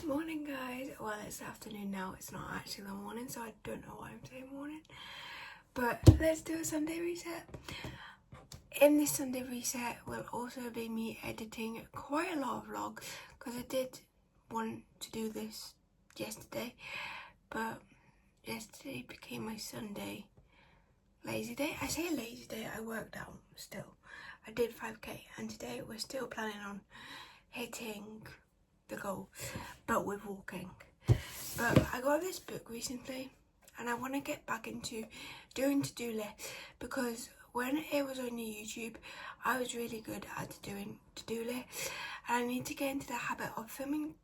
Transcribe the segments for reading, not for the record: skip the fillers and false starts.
Morning guys, well it's afternoon now, it's not actually the morning, so I don't know why I'm saying morning, but let's do a Sunday reset. In this Sunday reset will also be me editing quite a lot of vlogs, because I did want to do this yesterday, but yesterday became my Sunday lazy day. I say lazy day, I worked out still. I did 5k and today we're still planning on hitting the goal, but with walking. But I got this book recently and I want to get back into doing to-do lists, because when it was on YouTube I was really good at doing to-do lists, and I need to get into the habit of filming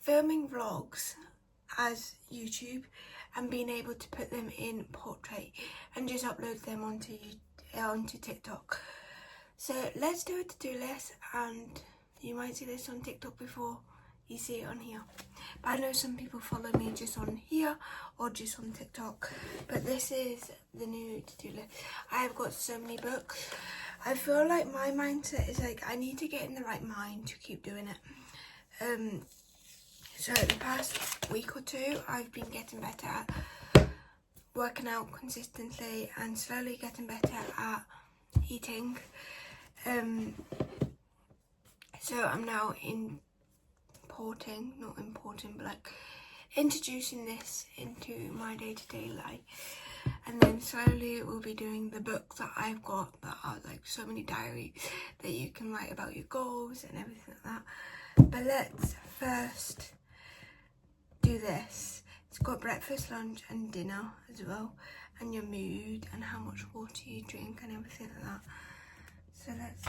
vlogs as YouTube and being able to put them in portrait and just upload them onto TikTok. So let's do a to-do list, and you might see this on TikTok before you see it on here. But I know some people follow me just on here or just on TikTok, but this is the new to-do list. I have got so many books. I feel like my mindset is like I need to get in the right mind to keep doing it. So the past week or two I've been getting better at working out consistently and slowly getting better at eating. So I'm now introducing this into my day-to-day life, and then slowly we'll be doing the books that I've got that are like so many diaries that you can write about your goals and everything like that. But let's first do this. It's got breakfast, lunch and dinner as well, and your mood and how much water you drink and everything like that. So let's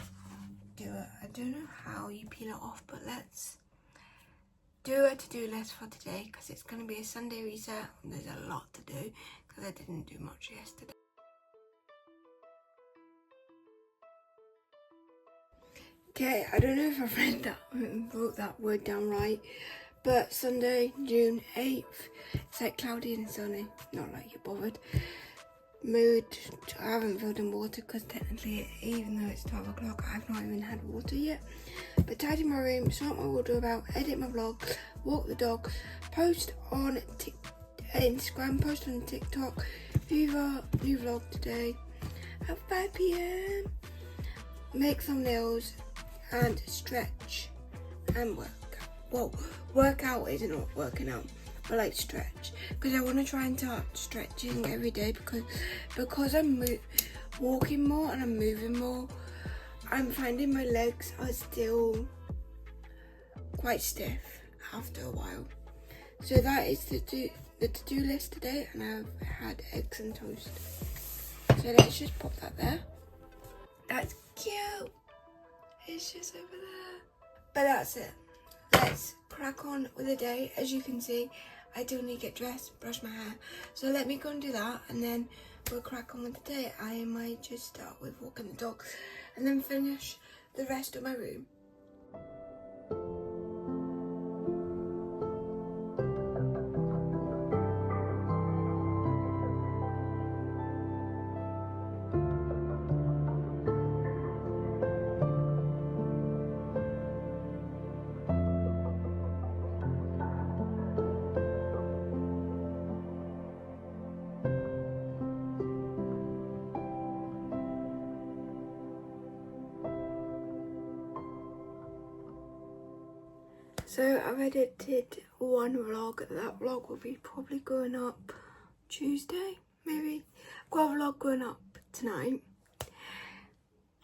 do it. I don't know how you peel it off, but let's do a to-do list for today, because it's going to be a Sunday reset. There's a lot to do because I didn't do much yesterday. Okay, I don't know if I wrote that word down right, but Sunday, June 8th, it's like cloudy and sunny, not like you're bothered. Mood, I haven't filled in water because technically, even though it's 12 o'clock, I've not even had water yet. But tidy my room, sort my wardrobe out, edit my vlog, walk the dog, post on Instagram, post on TikTok, new vlog today at 5 p.m. Make thumbnails and stretch and work. Well, work out isn't not working out, but like stretch, because I want to try and start stretching every day, because I'm walking more and I'm moving more, I'm finding my legs are still quite stiff after a while. So that is the to-do list today, and I've had eggs and toast. So let's just pop that there. That's cute. It's just over there. But that's it. Let's crack on with the day. As you can see, I do need to get dressed, brush my hair. So let me go and do that, and then we'll crack on with the day. I might just start with walking the dog and then finish the rest of my room. So I've edited one vlog. That vlog will be probably going up Tuesday, maybe. I've got a vlog going up tonight.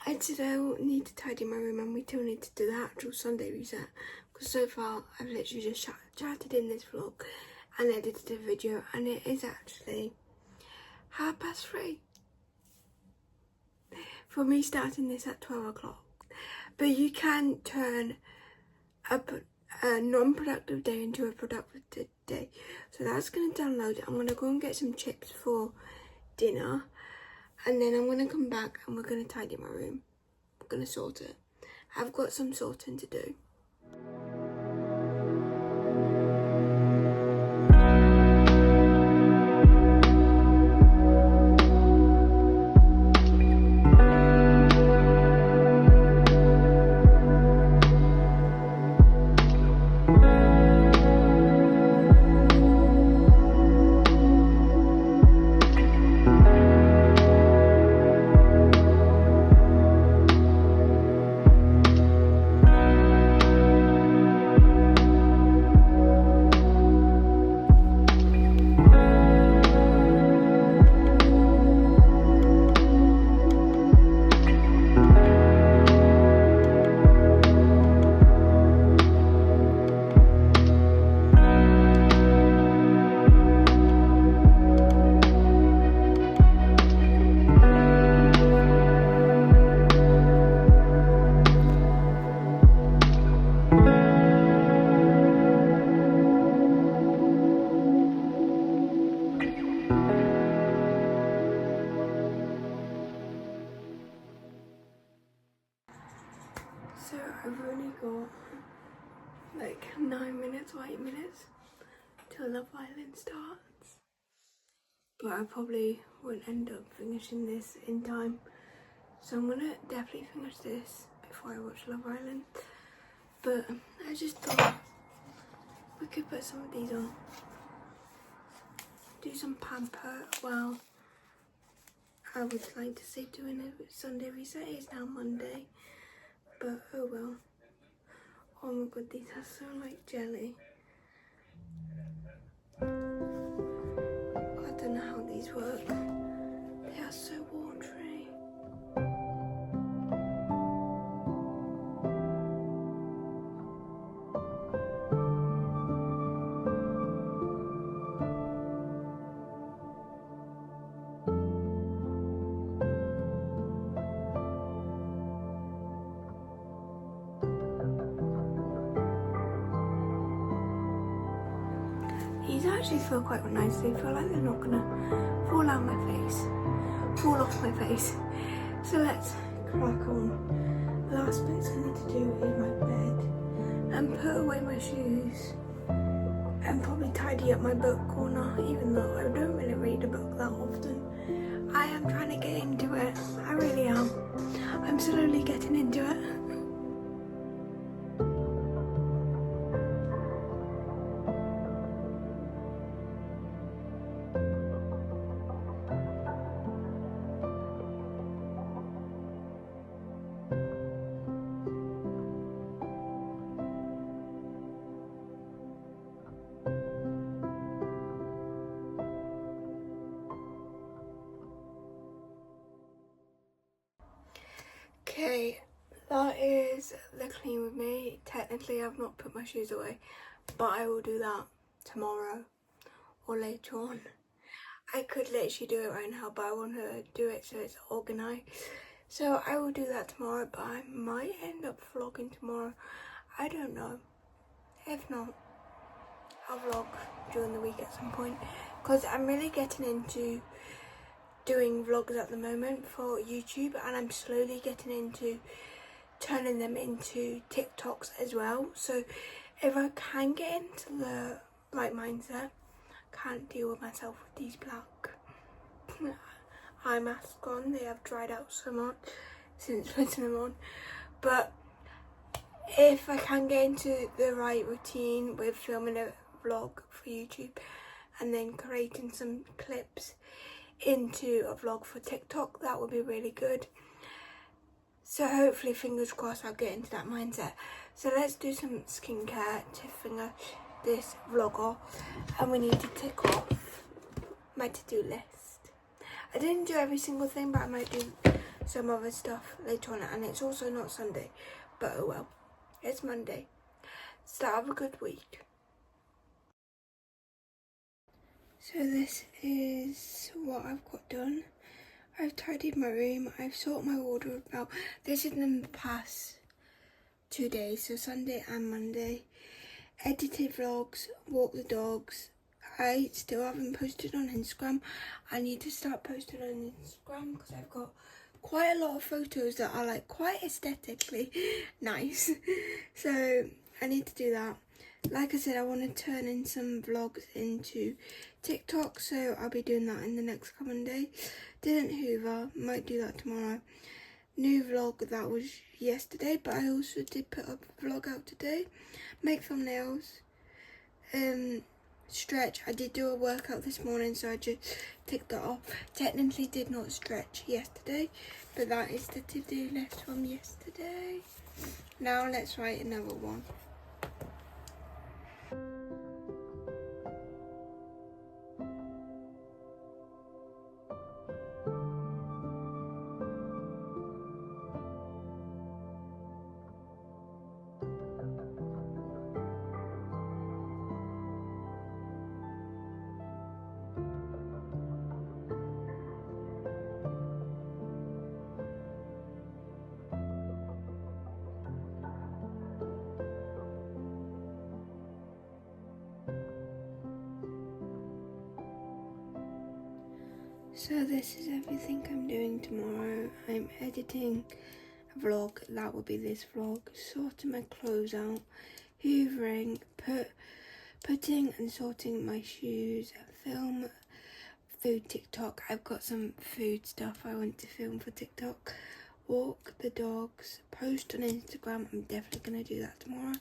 I still need to tidy my room, and we still need to do the actual Sunday reset, because so far I've literally just chatted in this vlog and edited a video, and it is actually 3:30 for me starting this at 12 o'clock. But you can turn a non-productive day into a productive day. So that's going to download. I'm going to go and get some chips for dinner, and then I'm going to come back and we're going to tidy my room. We're going to sort it. I've got some sorting to do. So I've only got like 9 minutes or 8 minutes till Love Island starts, but I probably won't end up finishing this in time, so I'm gonna definitely finish this before I watch Love Island. But I just thought we could put some of these on, do some pamper. Well, I would like to say doing a Sunday reset. It's now Monday, but oh well. Oh my god, these are so like jelly. I don't know how these work. They are so watery. These actually feel quite nice. They feel like they're not gonna fall out my face, fall off my face. So let's crack on. The last bits I need to do is my bed and put away my shoes and probably tidy up my book corner, even though I don't really read a book that often. I am trying to get into it. I really am. I'm slowly getting into it. Okay, that is the clean with me. Technically I've not put my shoes away, but I will do that tomorrow or later on. I could literally do it right now, but I want to do it so it's organised. So I will do that tomorrow, but I might end up vlogging tomorrow. I don't know. If not, I'll vlog during the week at some point, because I'm really getting into doing vlogs at the moment for YouTube, and I'm slowly getting into turning them into TikToks as well. So if I can get into the right mindset, can't deal with myself with these black eye masks on. They have dried out so much since putting them on, but if I can get into the right routine with filming a vlog for YouTube and then creating some clips into a vlog for TikTok, that would be really good. So hopefully, fingers crossed, I'll get into that mindset. So let's do some skincare to finish this vlog off, and we need to tick off my to-do list. I didn't do every single thing, but I might do some other stuff later on, and it's also not Sunday, but oh well, it's Monday. So have a good week. So this is what I've got done. I've tidied my room, I've sorted my wardrobe out. This is in the past 2 days, so Sunday and Monday. Edited vlogs, walked the dogs. I still haven't posted on Instagram. I need to start posting on Instagram because I've got quite a lot of photos that are like quite aesthetically nice. So I need to do that. Like I said, I want to turn in some vlogs into TikTok, so I'll be doing that in the next coming day. Didn't hoover, might do that tomorrow. New vlog, that was yesterday, but I also did put up a vlog out today. Make thumbnails, stretch. I did do a workout this morning, so I just ticked that off. Technically did not stretch yesterday, but that is the to-do list from yesterday. Now let's write another one. So this is everything I'm doing tomorrow. I'm editing a vlog, that will be this vlog, sorting my clothes out, hoovering, putting and sorting my shoes, film, food TikTok. I've got some food stuff I want to film for TikTok. Walk the dogs, post on Instagram. I'm definitely going to do that tomorrow.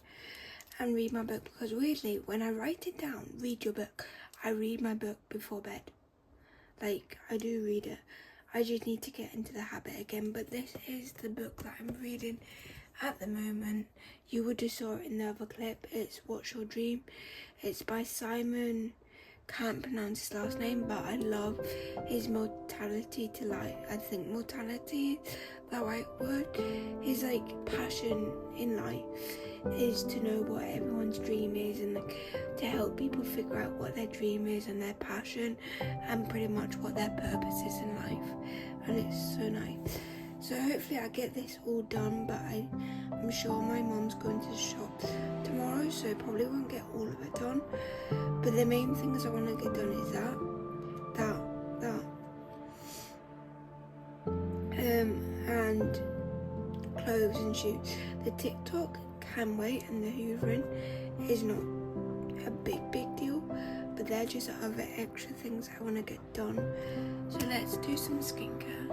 And read my book, because weirdly, when I write it down, read your book, I read my book before bed. Like, I do read it. I just need to get into the habit again. But this is the book that I'm reading at the moment. You would have saw it in the other clip. It's What's Your Dream? It's by Simon. Can't pronounce his last name, but I love his mortality to life. I think mortality is the right word. His passion in life is to know what everyone's dream is, and to help people figure out what their dream is and their passion and pretty much what their purpose is in life. And it's so nice. So hopefully I get this all done, but I'm sure my mum's going to the shop tomorrow, so probably won't get all of it done. But the main things I want to get done is that, and clothes and shoes. The TikTok can wait, and the hoovering is not a big deal, but they're just other extra things I want to get done. So let's do some skincare.